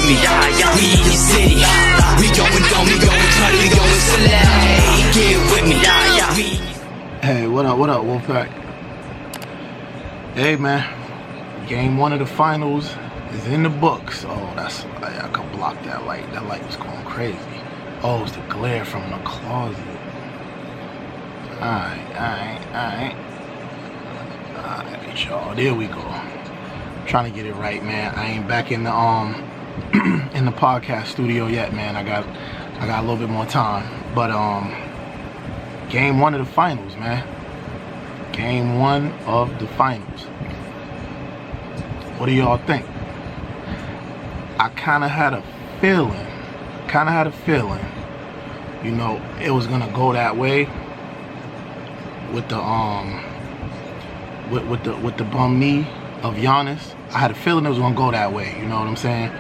with me. We in your city. We going dumb, we going tight, we going select. Get with me. Hey, what up, Wolfpack? Hey, man. Game 1 of the finals is in the books. Oh, that's, I could block that light. That light was going crazy. Oh, it's the glare from the closet. Alright, y'all. There we go. I'm trying to get it right, man. I ain't back in the in the podcast studio yet, man. I got a little bit more time. But game 1 of the finals, man. Game 1 of the finals. What do y'all think? I kind of had a feeling, you know, it was gonna go that way with the with the bum knee of Giannis. I had a feeling it was gonna go that way. You know what I'm saying?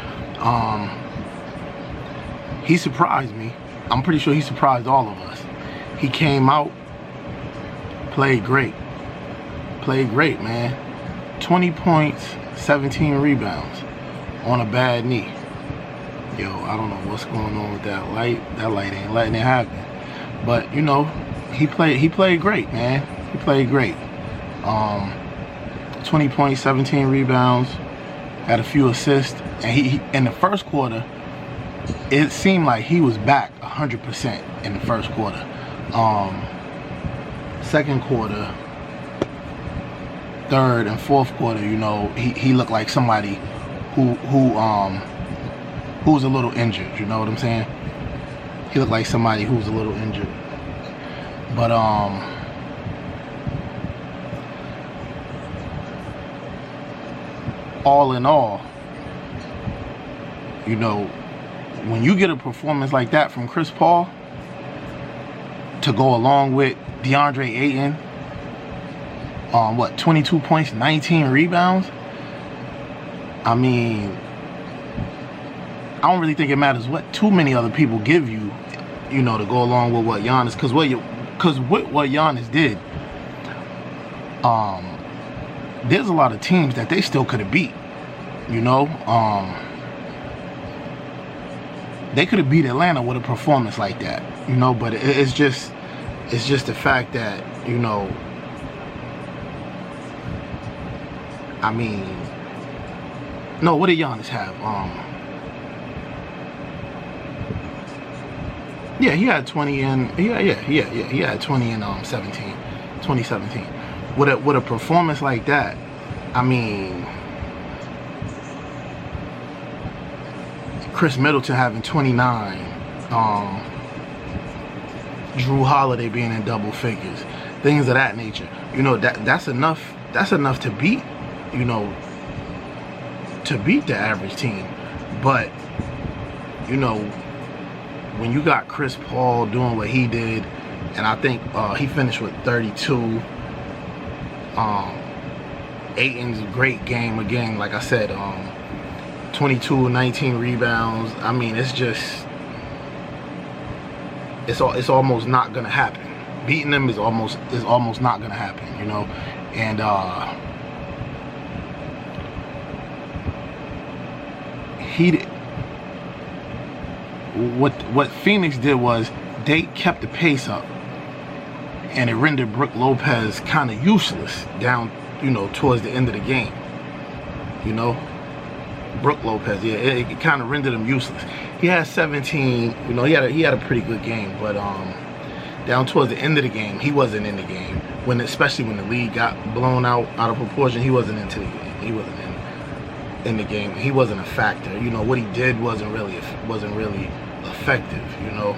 He surprised me. I'm pretty sure he surprised all of us. He came out, played great, man. 20 points, 17 rebounds on a bad knee. Yo, I don't know what's going on with that light. That light ain't letting it happen. But you know, he played great, man. He played great. 20 points, 17 rebounds, had a few assists, and he in the first quarter, it seemed like he was back 100% in the first quarter. Second quarter, third and fourth quarter, you know, he looked like somebody who was a little injured. You know what I'm saying? He looked like somebody who was a little injured. But all in all, you know, when you get a performance like that from Chris Paul to go along with DeAndre Ayton, 22 points, 19 rebounds. I mean, I don't really think it matters what too many other people give you, you know, to go along with what Giannis, because what Giannis did, there's a lot of teams that they still could have beat, you know. They could have beat Atlanta with a performance like that, you know. But it's just the fact that, you know, I mean, no, what did Giannis have? Yeah, he had 20 in, he had 20 in 2017. With a performance like that, I mean, Chris Middleton having 29, Drew Holiday being in double figures, things of that nature. You know, that's enough to beat, you know, to beat the average team. But, you know, when you got Chris Paul doing what he did, and I think he finished with 32. Ayton's a great game again, like I said, 22, 19 rebounds. I mean, it's just, it's almost not gonna happen. Beating them is almost not gonna happen, you know. And what Phoenix did was they kept the pace up, and it rendered Brook Lopez kind of useless down, you know, towards the end of the game. You know, Brook Lopez, yeah, it kind of rendered him useless. He had 17, you know, he had a pretty good game, but down towards the end of the game, he wasn't in the game. Especially when the lead got blown out of proportion, he wasn't into the game. He wasn't in the game. He wasn't a factor. You know, what he did wasn't really effective. You know.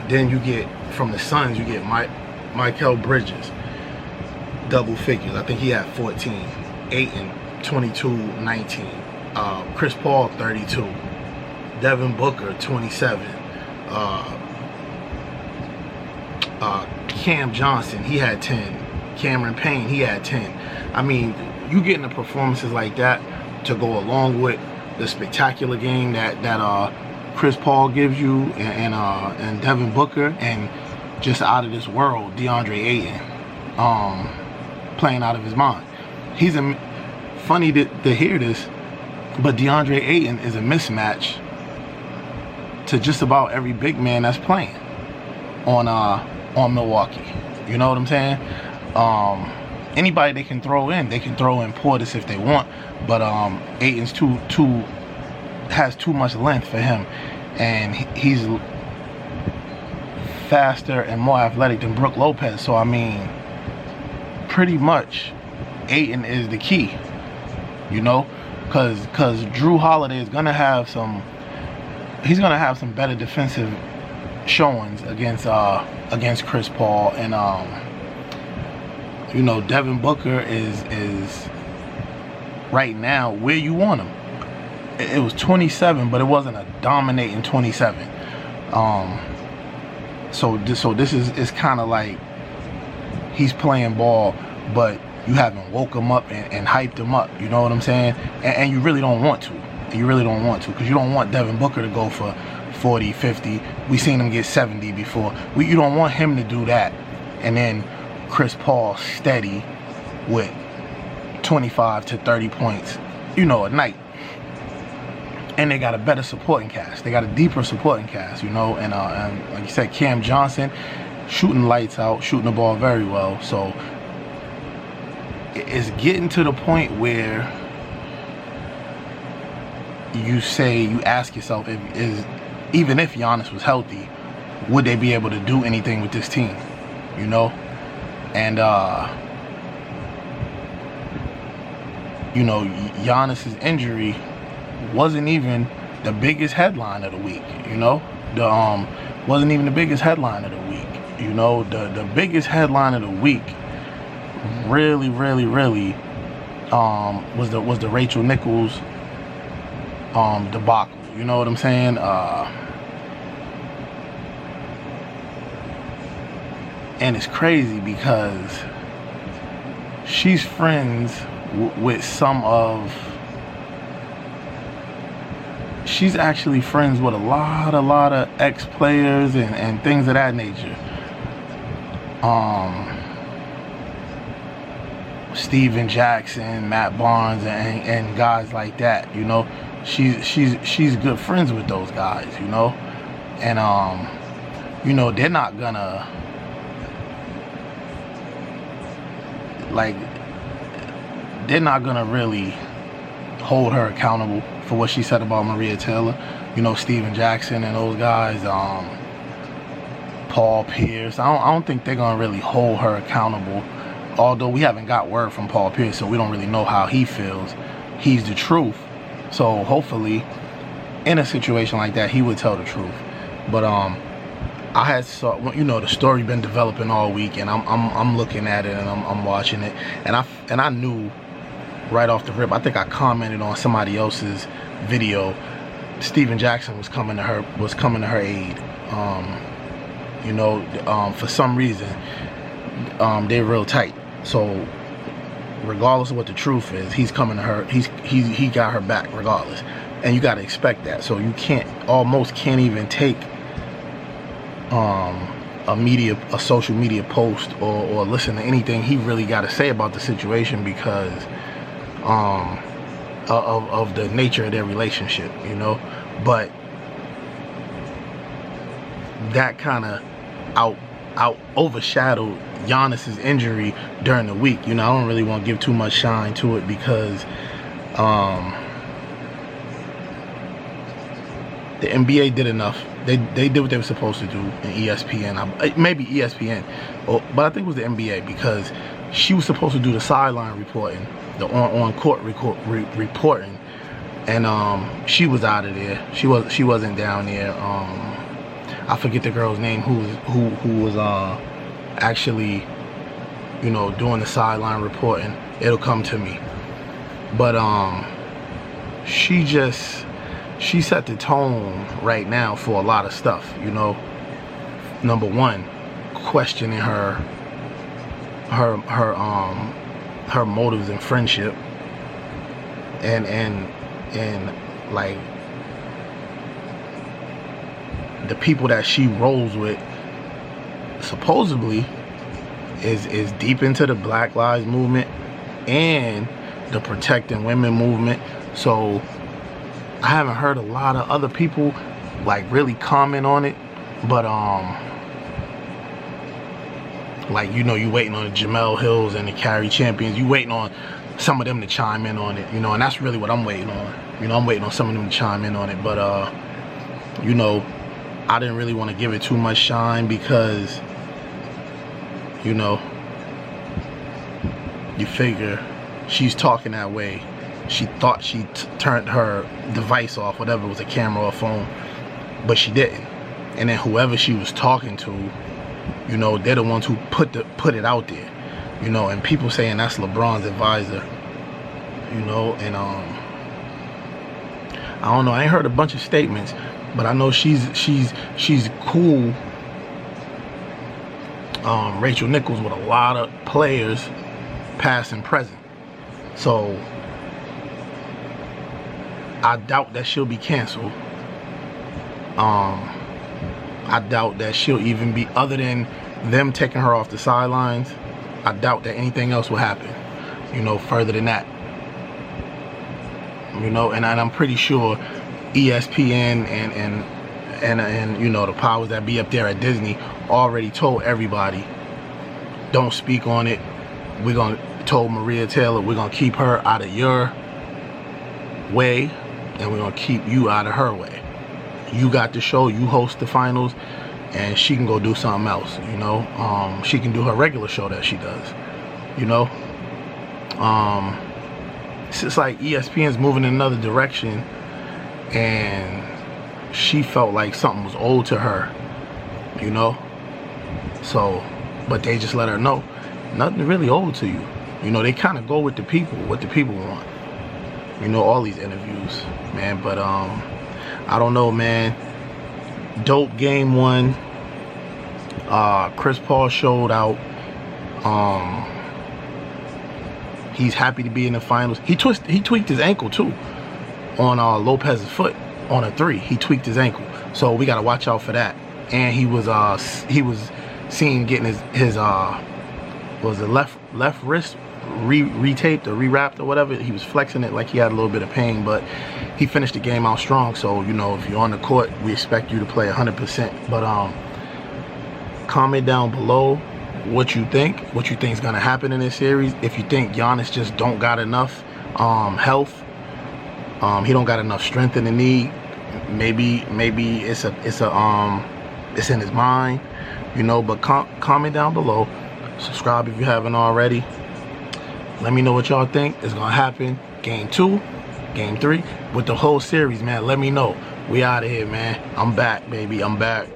Then you get from the Suns, you get Mikal Bridges, double figures. I think he had 14. Ayton, 22, 19. Chris Paul, 32. Devin Booker, 27. Cam Johnson, he had 10. Cameron Payne, he had 10. I mean, you getting the performances like that to go along with the spectacular game that Chris Paul gives you, and Devin Booker, and just out of this world DeAndre Ayton, playing out of his mind. Funny to hear this But DeAndre Ayton is a mismatch to just about every big man that's playing on Milwaukee. You know what I'm saying? Anybody they can throw in Portis if they want, but Ayton's has too much length for him, and he's faster and more athletic than Brook Lopez. So I mean, pretty much Ayton is the key, you know, because Drew Holiday is gonna have some better defensive showings against Chris Paul, and you know, Devin Booker is right now where you want him. It was 27, but it wasn't a dominating 27. So this is kind of like he's playing ball, but you haven't woke him up and hyped him up. You know what I'm saying? And you really don't want to. You really don't want to, because you don't want Devin Booker to go for 40, 50. We seen him get 70 before. You don't want him to do that. And then Chris Paul steady with 25 to 30 points, you know, a night. And they got a better supporting cast. They got a deeper supporting cast, you know. And like you said, Cam Johnson shooting lights out, shooting the ball very well. So it's getting to the point where you ask yourself, even if Giannis was healthy, would they be able to do anything with this team, you know? And you know, Giannis's injury wasn't even the biggest headline of the week, you know? Wasn't even the biggest headline of the week, you know? The biggest headline of the week really was the Rachel Nichols debacle, you know what I'm saying? And it's crazy because she's friends with she's actually friends with a lot of ex-players and things of that nature. Steven Jackson, Matt Barnes, and guys like that, you know. She's good friends with those guys, you know. And you know, they're not gonna really hold her accountable for what she said about Maria Taylor. You know, Steven Jackson and those guys, Paul Pierce. I don't think they're gonna really hold her accountable. Although we haven't got word from Paul Pierce, so we don't really know how he feels. He's the truth. So hopefully, in a situation like that, he would tell the truth. But I had saw, you know, the story been developing all week, and I'm looking at it and I'm watching it, and I knew right off the rip. I think I commented on somebody else's video. Steven Jackson was coming to her aid. You know, for some reason, they're real tight. So regardless of what the truth is, he's coming to her. He got her back regardless, and you got to expect that. So you almost can't even take a social media post or listen to anything he really got to say about the situation because of the nature of their relationship, you know. But that kind of overshadowed Giannis's injury during the week. You know, I don't really want to give too much shine to it because the NBA did enough. They did what they were supposed to do in ESPN. Maybe ESPN, but I think it was the NBA because she was supposed to do the sideline reporting, the on-court reporting, and she was out of there. She wasn't down there. I forget the girl's name who was actually, you know, doing the sideline reporting. It'll come to me. But she set the tone right now for a lot of stuff, you know. Number one, questioning her motives in friendship, and like the people that she rolls with supposedly is deep into the Black Lives Movement and the protecting women movement. So I haven't heard a lot of other people like really comment on it, but like, you know, you waiting on the Jamel Hills and the Carry Champions, you waiting on some of them to chime in on it, you know, and that's really what I'm waiting on. You know, I'm waiting on some of them to chime in on it, but you know, I didn't really want to give it too much shine because, you know, you figure she's talking that way. She thought she turned her device off, whatever, it was a camera or phone, but she didn't. And then whoever she was talking to, you know, they're the ones who put it out there, you know, and people saying that's LeBron's advisor, you know, and I don't know, I ain't heard a bunch of statements, but I know she's cool, Rachel Nichols, with a lot of players, past and present. So I doubt that she'll be canceled. I doubt that she'll even be, other than them taking her off the sidelines, I doubt that anything else will happen, you know, further than that. You know, and I'm pretty sure ESPN and you know, the powers that be up there at Disney already told everybody, don't speak on it. Told Maria Taylor, we're gonna keep her out of your way, and we're gonna keep you out of her way. You got the show, you host the finals, and she can go do something else, you know. She can do her regular show that she does, you know. It's just like ESPN's moving in another direction, and she felt like something was owed to her, you know. So, but they just let her know, nothing really owed to you. You know, they kind of go with the people, what the people want. You know, all these interviews, man. But I don't know, man. Dope game one. Chris Paul showed out. He's happy to be in the finals. He tweaked his ankle too on Lopez's foot on a 3. He tweaked his ankle, so we gotta watch out for that. And he was seen getting his was the left wrist retaped or rewrapped or whatever. He was flexing it like he had a little bit of pain, but he finished the game out strong. So, you know, if you're on the court, we expect you to play 100%. But comment down below what you think is gonna happen in this series. If you think Giannis just don't got enough health, he don't got enough strength in the knee, maybe it's in his mind, you know. But comment down below, subscribe if you haven't already. Let me know what y'all think is gonna happen. Game 2, game 3, with the whole series, man. Let me know. We out of here, man. I'm back, baby. I'm back.